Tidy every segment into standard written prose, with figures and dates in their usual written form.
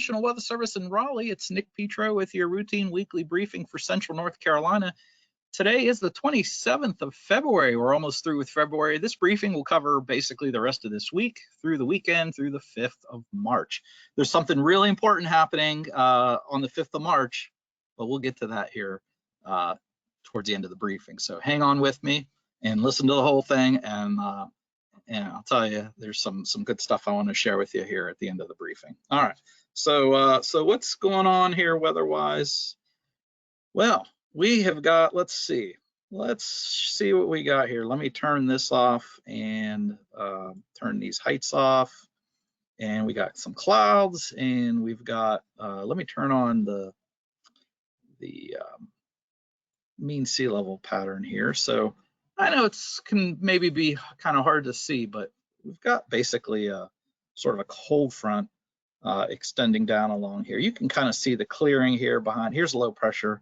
National Weather Service in Raleigh. It's Nick Petro with your routine weekly briefing for Central North Carolina. Today is the 27th of February. We're almost through with February. This briefing will cover basically the rest of this week through the weekend through the 5th of March. There's something really important happening on the 5th of March, but we'll get to that here towards the end of the briefing. So hang on with me and listen to the whole thing, and I'll tell you, there's some good stuff I want to share with you here at the end of the briefing. All right, so what's going on here weather-wise? Well, we have got, let's see what we got here. Let me turn this off and turn these heights off. And we got some clouds, and we've got, let me turn on the mean sea level pattern here. So I know it's can maybe be kind of hard to see, but we've got basically a sort of a cold front extending down along here. You can kind of see the clearing here behind. Here's low pressure,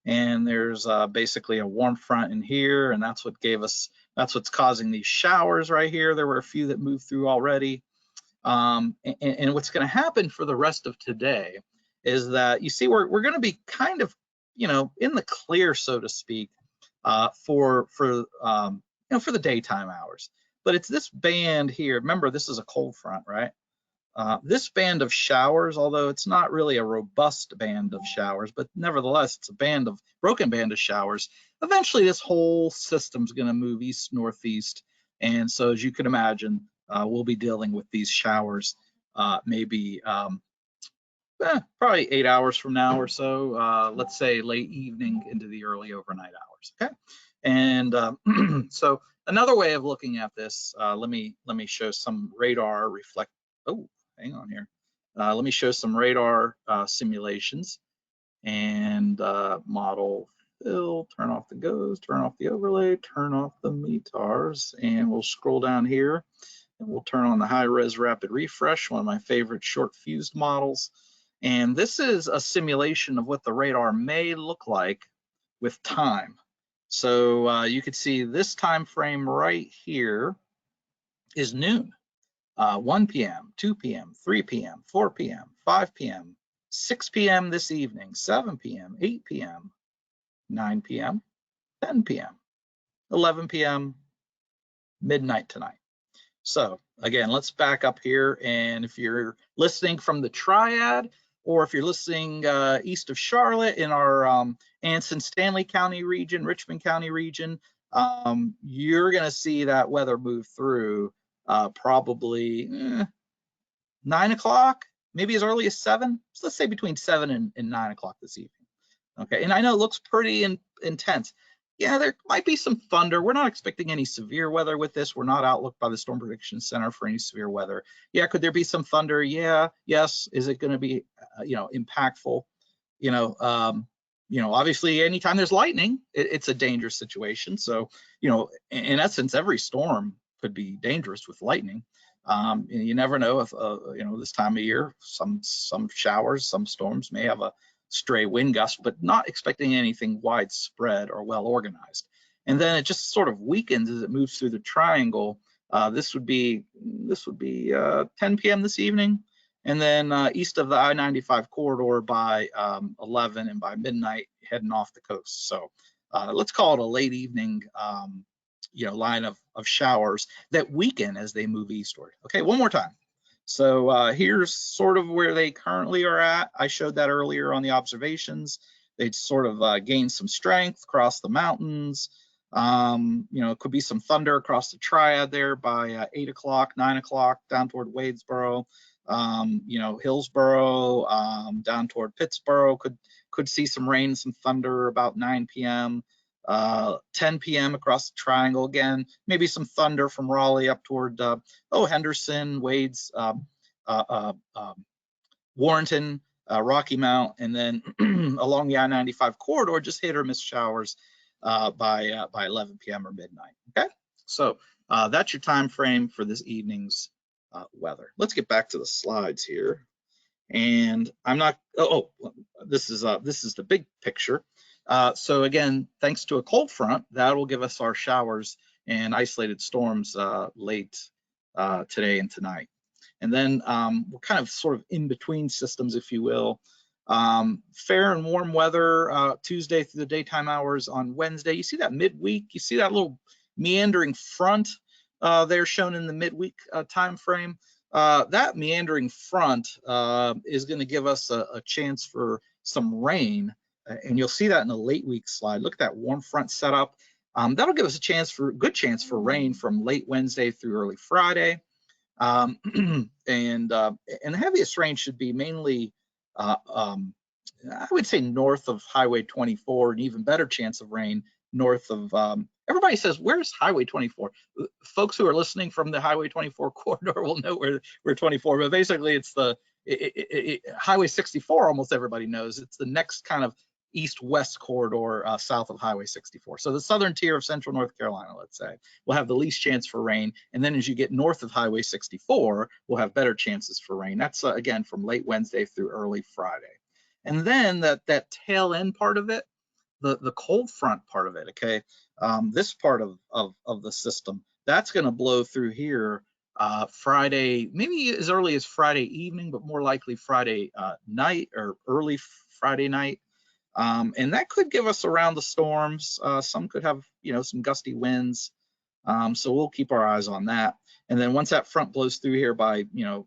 and there's basically a warm front in here, and that's what's causing these showers right here. There were a few that moved through already. And what's going to happen for the rest of today is that you see we're going to be kind of, you know, in the clear, so to speak, for the daytime hours. But it's this band here. Remember, this is a cold front, right? This band of showers, although it's not really a robust band of showers, but nevertheless, it's a broken band of showers. Eventually, this whole system's going to move east-northeast. And so, as you can imagine, we'll be dealing with these showers maybe probably 8 hours from now or so, let's say late evening into the early overnight hours, okay? And so another way of looking at this, let me show some radar hang on here. Let me show some radar simulations and model fill, turn off the GOES, turn off the overlay, turn off the METARs, and we'll scroll down here and we'll turn on the high-res rapid refresh, one of my favorite short fused models. And this is a simulation of what the radar may look like with time. So you can see this time frame right here is noon, 1 p.m., 2 p.m., 3 p.m., 4 p.m., 5 p.m., 6 p.m. this evening, 7 p.m., 8 p.m., 9 p.m., 10 p.m., 11 p.m., midnight tonight. So again, let's back up here. And if you're listening from the Triad, or if you're listening east of Charlotte in our Anson Stanley County region, Richmond County region, you're going to see that weather move through probably 9 o'clock, maybe as early as 7. So let's say between 7 and 9 o'clock this evening. Okay, and I know it looks pretty intense. Yeah, there might be some thunder. We're not expecting any severe weather with this. We're not outlooked by the Storm Prediction Center for any severe weather. Yeah, could there be some thunder? Yeah, yes. Is it going to be, impactful? Obviously, anytime there's lightning, it's a dangerous situation. So, in essence, every storm could be dangerous with lightning. You never know if, this time of year, some showers, some storms may have a stray wind gust, but not expecting anything widespread or well organized. And then it just sort of weakens as it moves through the triangle. This would be 10 p.m. this evening, and then east of the I-95 corridor by 11, and by midnight heading off the coast. So let's call it a late evening line of showers that weaken as they move eastward. Okay, one more time. So here's sort of where they currently are at. I showed that earlier on the observations. They'd sort of gained some strength across the mountains. It could be some thunder across the Triad there by 8 o'clock, 9 o'clock, down toward Wadesboro. Hillsboro, down toward Pittsburgh could see some rain, some thunder about 9 p.m. 10 p.m. across the triangle again, maybe some thunder from Raleigh up toward Henderson, Wades, Warrenton, Rocky Mount, and then along the I-95 corridor, just hit or miss showers by 11 p.m. or midnight. Okay, so that's your time frame for this evening's weather. Let's get back to the slides here, and I'm not. This is the big picture. So again, thanks to a cold front, that will give us our showers and isolated storms late today and tonight. And then we're kind of sort of in between systems, if you will. Fair and warm weather Tuesday through the daytime hours on Wednesday. You see that midweek, you see that little meandering front there shown in the midweek time frame. That meandering front is going to give us a chance for some rain, and you'll see that in the late week slide. Look at that warm front setup. That'll give us a good chance for rain from late Wednesday through early Friday. And the heaviest rain should be mainly, I would say, north of Highway 24, an even better chance of rain north of, everybody says, where's Highway 24? Folks who are listening from the Highway 24 corridor will know where 24, but basically it's the Highway 64, almost everybody knows. It's the next kind of east-west corridor south of Highway 64. So the southern tier of central North Carolina, let's say, will have the least chance for rain. And then as you get north of Highway 64, we'll have better chances for rain. That's, again, from late Wednesday through early Friday. And then that tail end part of it, the cold front part of it, okay, this part of the system, that's going to blow through here Friday, maybe as early as Friday evening, but more likely Friday night or early Friday night. And that could give us around the storms. Some could have, some gusty winds. So we'll keep our eyes on that. And then once that front blows through here by, 10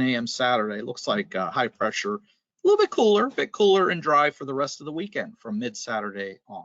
a.m. Saturday, it looks like high pressure, a little bit cooler and dry for the rest of the weekend from mid-Saturday on.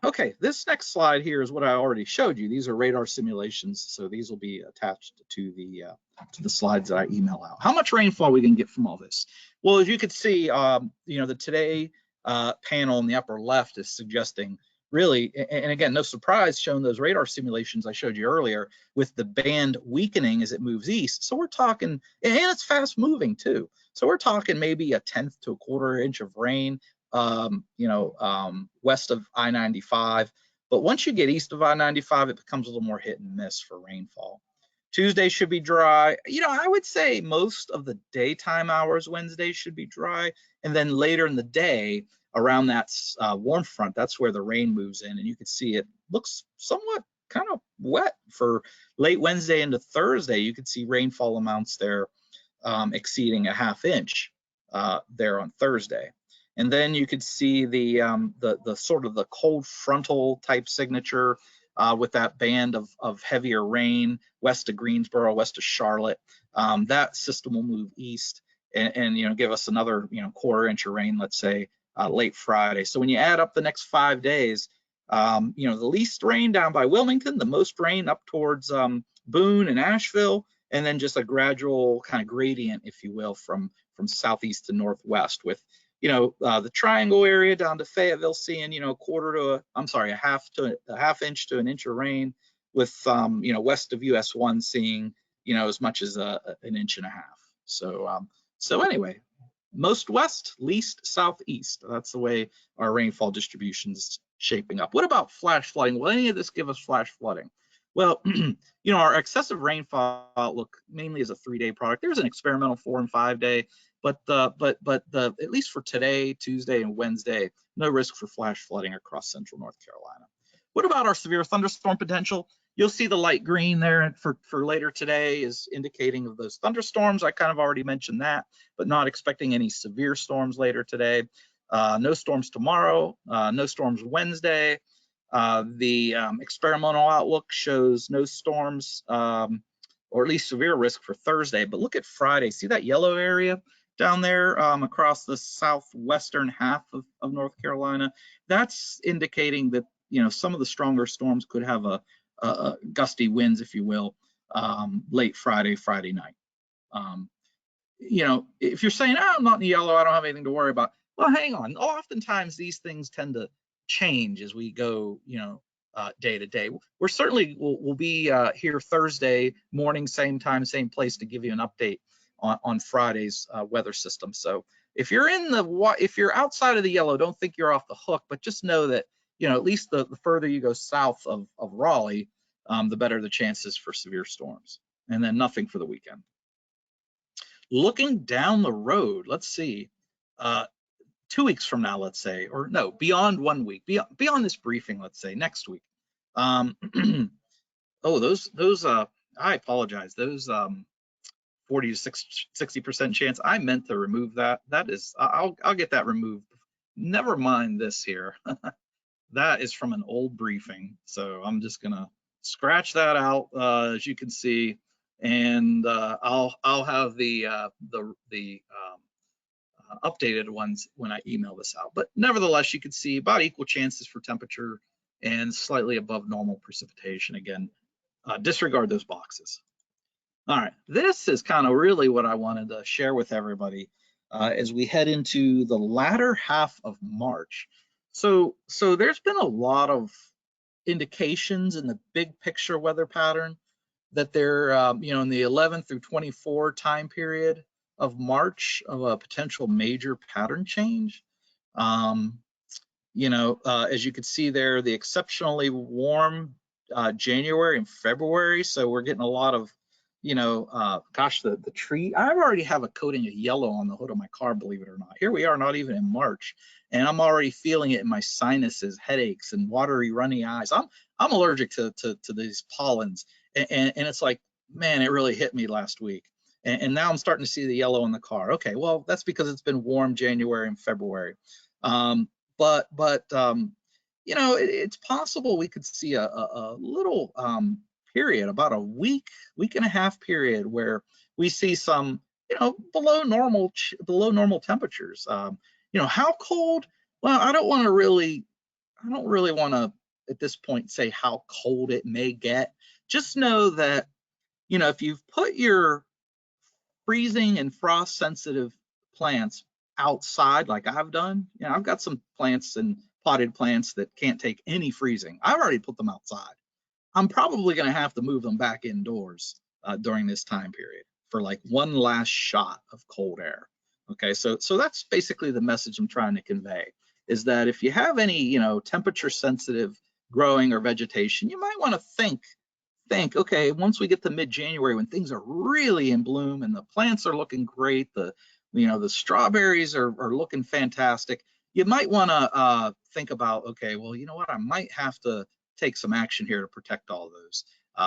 Okay, this next slide here is what I already showed you. These are radar simulations, so these will be attached to the slides that I email out. How much rainfall we can get from all this? Well, as you can see, the today panel in the upper left is suggesting really, and again, no surprise, showing those radar simulations I showed you earlier with the band weakening as it moves east. So we're talking, and it's fast moving too. So we're talking maybe a 1/10 to a 1/4 inch of rain, west of I-95. But once you get east of I-95, it becomes a little more hit and miss for rainfall. Tuesday should be dry. I would say most of the daytime hours Wednesday should be dry. And then later in the day, around that warm front, that's where the rain moves in. And you can see it looks somewhat kind of wet for late Wednesday into Thursday. You could see rainfall amounts there exceeding a 1/2 inch there on Thursday. And then you could see the sort of the cold frontal type signature with that band of heavier rain west of Greensboro, west of Charlotte. That system will move east and give us another 1/4 inch of rain, let's say late Friday. So when you add up the next 5 days, the least rain down by Wilmington, the most rain up towards Boone and Asheville, and then just a gradual kind of gradient, if you will, from southeast to northwest with the triangle area down to Fayetteville seeing, a 1/2 inch to 1 inch of rain with, west of US 1 seeing, as much as 1.5 inches. So anyway, most west, least southeast. That's the way our rainfall distribution is shaping up. What about flash flooding? Will any of this give us flash flooding? Well, our excessive rainfall outlook mainly is a 3-day product. There's an experimental 4- and 5-day. But at least for today, Tuesday, and Wednesday, no risk for flash flooding across central North Carolina. What about our severe thunderstorm potential? You'll see the light green there for later today is indicating of those thunderstorms. I kind of already mentioned that, but not expecting any severe storms later today. No storms tomorrow, no storms Wednesday. The experimental outlook shows no storms, or at least severe risk for Thursday. But look at Friday. See that yellow area down there across the southwestern half of North Carolina? That's indicating that some of the stronger storms could have a gusty winds, if you will, late Friday night. If you're saying, I'm not in the yellow, I don't have anything to worry about. Well, hang on. Oftentimes these things tend to change as we go, day to day. We're certainly we'll be here Thursday morning, same time, same place to give you an update on Friday's weather system. So if you're outside of the yellow, don't think you're off the hook, but just know that at least the further you go south of Raleigh, the better the chances for severe storms. And then nothing for the weekend. Looking down the road, let's see, 2 weeks from now, let's say, or no, beyond 1 week, beyond this briefing, let's say next week. Oh, those I apologize. Those 40 to 60% chance, I meant to remove that. That is, I'll get that removed. Never mind this here. That is from an old briefing, so I'm just gonna scratch that out, as you can see, and I'll have the updated ones when I email this out. But nevertheless, you can see about equal chances for temperature and slightly above normal precipitation. Again, disregard those boxes. All right, this is kind of really what I wanted to share with everybody as we head into the latter half of March. So there's been a lot of indications in the big picture weather pattern that they're, in the 11th through 24 time period of March of a potential major pattern change. As you can see there, the exceptionally warm January and February. So we're getting a lot of, the tree. I already have a coating of yellow on the hood of my car, believe it or not. Here we are, not even in March, and I'm already feeling it in my sinuses, headaches, and watery, runny eyes. I'm allergic to these pollens, and it's like, man, it really hit me last week. And now I'm starting to see the yellow in the car. Okay, well, that's because it's been warm January and February. It's possible we could see a little period, about a week and a half period, where we see some, below normal temperatures. How cold? Well, I don't really want to at this point say how cold it may get. Just know that, if you've put your freezing and frost sensitive plants outside like I've done, I've got some plants and potted plants that can't take any freezing. I've already put them outside. I'm probably going to have to move them back indoors during this time period for like one last shot of cold air. Okay, so that's basically the message I'm trying to convey, is that if you have any, temperature sensitive growing or vegetation, you might want to think, okay, once we get to mid-January, when things are really in bloom and the plants are looking great, the strawberries are looking fantastic, you might want to think about, okay, well, you know what, I might have to take some action here to protect all those,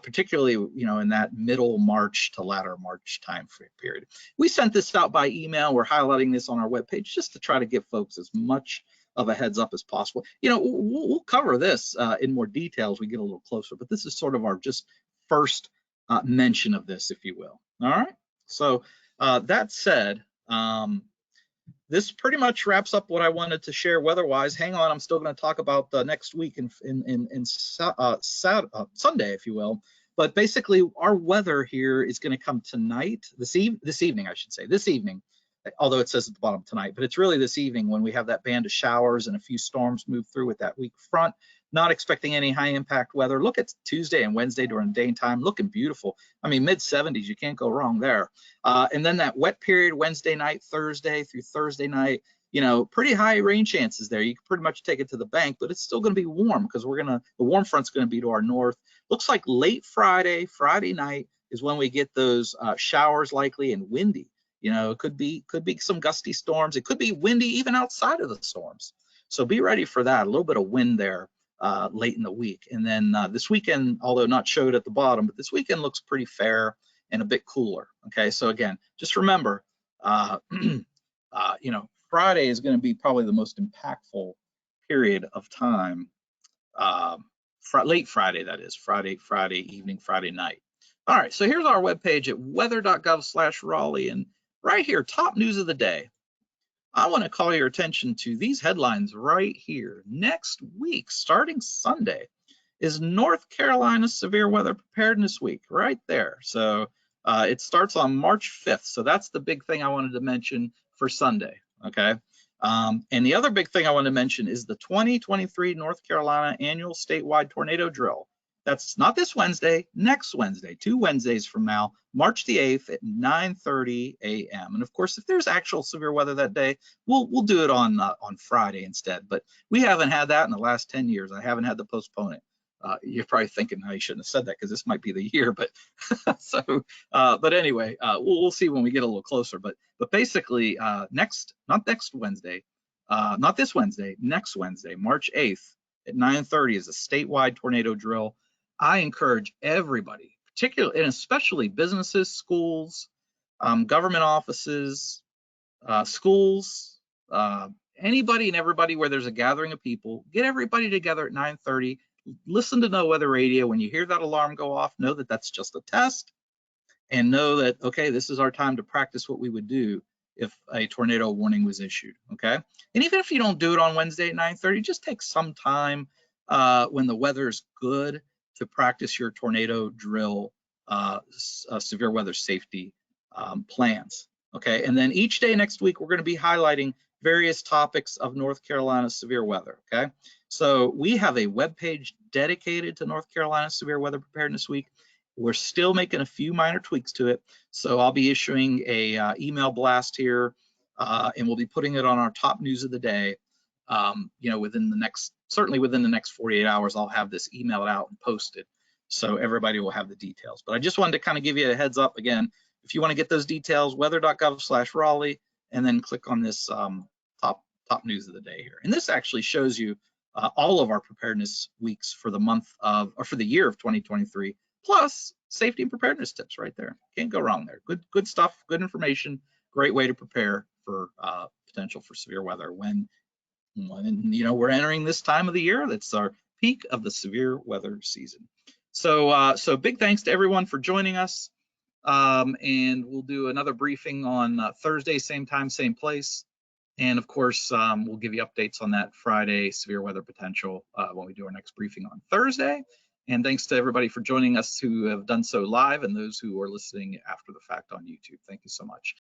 particularly, in that middle March to latter March time period. We sent this out by email. We're highlighting this on our webpage just to try to give folks as much of a heads up as possible. We'll cover this in more detail as we get a little closer, but this is sort of our just first mention of this, if you will. All right. So that said, this pretty much wraps up what I wanted to share weather-wise. Hang on, I'm still going to talk about the next week in Sunday, if you will. But basically, our weather here is going to come tonight, this evening, I should say, this evening. Although it says at the bottom tonight, but it's really this evening when we have that band of showers and a few storms move through with that weak front. Not expecting any high impact weather. Look at Tuesday and Wednesday during daytime, looking beautiful. I mean, mid 70s, you can't go wrong there. And then that wet period, Wednesday night, Thursday through Thursday night, pretty high rain chances there. You can pretty much take it to the bank, but it's still going to be warm because the warm front's going to be to our north. Looks like late Friday night is when we get those showers likely and windy. It could be some gusty storms. It could be windy even outside of the storms. So be ready for that. A little bit of wind there late in the week. And then this weekend, although not showed at the bottom, but this weekend looks pretty fair and a bit cooler. Okay, so again, just remember, Friday is going to be probably the most impactful period of time. Late Friday, that is, Friday evening, Friday night. All right, so here's our webpage at weather.gov/Raleigh, and right here, top news of the day. I want to call your attention to these headlines right here. Next week, starting Sunday, is North Carolina Severe Weather Preparedness Week, right there. So it starts on March 5th. So that's the big thing I wanted to mention for Sunday, okay? And the other big thing I want to mention is the 2023 North Carolina Annual Statewide Tornado Drill. That's not this Wednesday, next Wednesday, 2 Wednesdays from now, March the 8th at 9:30 a.m. And of course, if there's actual severe weather that day, we'll do it on Friday instead. But we haven't had that in the last 10 years. I haven't had to postpone it. You're probably thinking, no, you shouldn't have said that because this might be the year. But but anyway, we'll see when we get a little closer. But basically, not this Wednesday, next Wednesday, March 8th at 9:30 is a statewide tornado drill. I encourage everybody, particularly and especially businesses, schools, government offices, schools, anybody and everybody where there's a gathering of people, get everybody together at 9:30. Listen to no weather radio. When you hear that alarm go off, know that that's just a test, and know that, okay, this is our time to practice what we would do if a tornado warning was issued, okay? And even if you don't do it on Wednesday at 9:30, just take some time when the weather is good to practice your tornado drill, severe weather safety plans, okay? And then each day next week, we're gonna be highlighting various topics of North Carolina severe weather, okay? So we have a webpage dedicated to North Carolina Severe Weather Preparedness Week. We're still making a few minor tweaks to it. So I'll be issuing a email blast here, and we'll be putting it on our top news of the day. You know, certainly within the next 48 hours, I'll have this emailed out and posted, so everybody will have the details. But I just wanted to kind of give you a heads up again. If you want to get those details, weather.gov/Raleigh, and then click on this top news of the day here. And this actually shows you all of our preparedness weeks for the month of, or for the year of 2023, plus safety and preparedness tips right there. Can't go wrong there. Good stuff, good information, great way to prepare for potential for severe weather when you know we're entering this time of the year. That's our peak of the severe weather season. So big thanks to everyone for joining us. And we'll do another briefing on Thursday, same time, same place. And of course, we'll give you updates on that Friday severe weather potential when we do our next briefing on Thursday. And thanks to everybody for joining us who have done so live and those who are listening after the fact on YouTube. Thank you so much.